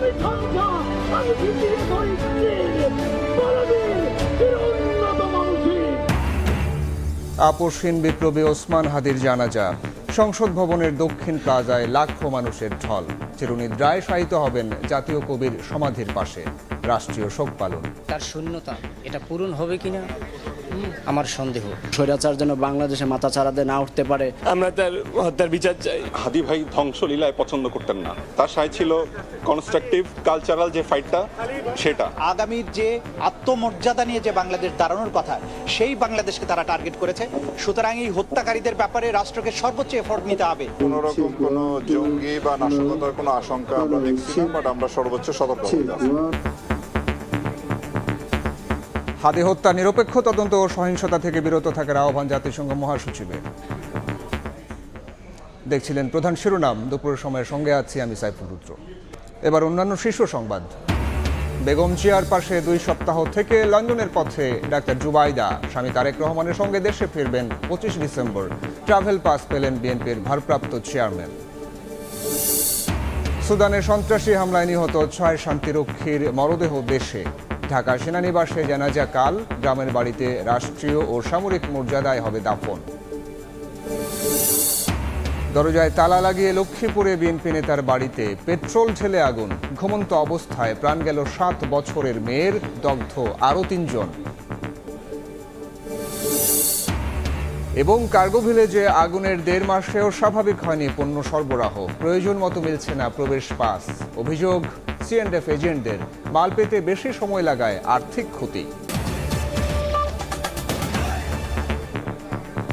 আমি সংখ্যা, আমি ভিতিয়ে ধরিত্রীর বলবীর চিরোন্নত মানুষই। আপসহীন বিপ্লবী ওসমান হাদির জানাজা। সংসদ ভবনের দক্ষিণ প্লাজায় লাখো মানুষের ঢল। চিরনিদ্রায় শায়িত হবেন জাতীয় কবির সমাধির পাশে। রাষ্ট্রীয় শোক পালন। তার শূন্যতা এটা পূরণ হবে কিনা আমার সন্দেহ। স্বৈরাচার যেন বাংলাদেশে মাথা চাড়াতে না উঠতে পারে, আমরা তার হত্যার বিচার চাই। হাদি ভাই ধ্বংসলীলায় পছন্দ করতেন না, তার সাথে ছিল কনস্ট্রাকটিভ কালচারাল যে ফাইটটা, সেটা। আগামীর যে আত্মমর্যাদা নিয়ে যে বাংলাদেশ দাঁড়ানোর কথা, সেই বাংলাদেশকে তারা টার্গেট করেছে। সুতরাং এই হত্যাকারীদের ব্যাপারে রাষ্ট্রকে সর্বোচ্চ এফোর্ট নিতে হবে। কোনো রকম কোনো জঙ্গি বা নাশকতার কোনো আশঙ্কা আমরা দেখছি না, বাট আমরা সর্বোচ্চ সতর্ক আছি। হাদি হত্যা নিরপেক্ষ তদন্ত ও সহিংসতা থেকে বিরত থাকার আহ্বান জাতিসংঘ মহাসচিবের। দেখছিলেন প্রধান শিরোনাম। দুপুরের সময়ের সঙ্গে আছি আমি সাইফুল রুদ্র। এবার অন্যান্য শীর্ষ সংবাদ। বেগম জিয়ার পাশে 2 সপ্তাহ থেকে লন্ডনের পথে ডাক্তার জুবাইদা। স্বামী তারেক রহমানের সঙ্গে দেশে ফিরবেন 25 ডিসেম্বর। ট্রাভেল পাস পেলেন বিএনপির ভারপ্রাপ্ত চেয়ারম্যান। সুদানের সন্ত্রাসী হামলায় নিহত 6 শান্তিরক্ষীর মরদেহ দেশে। ঢাকা সেনানিবাসে জানাজা কাল। গ্রামের বাড়িতে রাষ্ট্রীয় ও সামরিক মর্যাদায় হবে দাফন। দরজায় তালা লাগিয়ে লক্ষ্মীপুরে বিএনপি নেতার বাড়িতে পেট্রোল ঢেলে আগুন। ঘুমন্ত অবস্থায় প্রাণ গেল 7 বছরের মেয়ের, দগ্ধ আরও 3 জন। এবং কার্গো ভিলেজে আগুনের 1.5 মাসেও স্বাভাবিক হয়নি পণ্য সরবরাহ। প্রয়োজন মতো মিলছে না প্রবেশ পাস। অভিযোগ C&F এজেন্টদের। মাল পেতে বেশি সময় লাগায় আর্থিক ক্ষতি।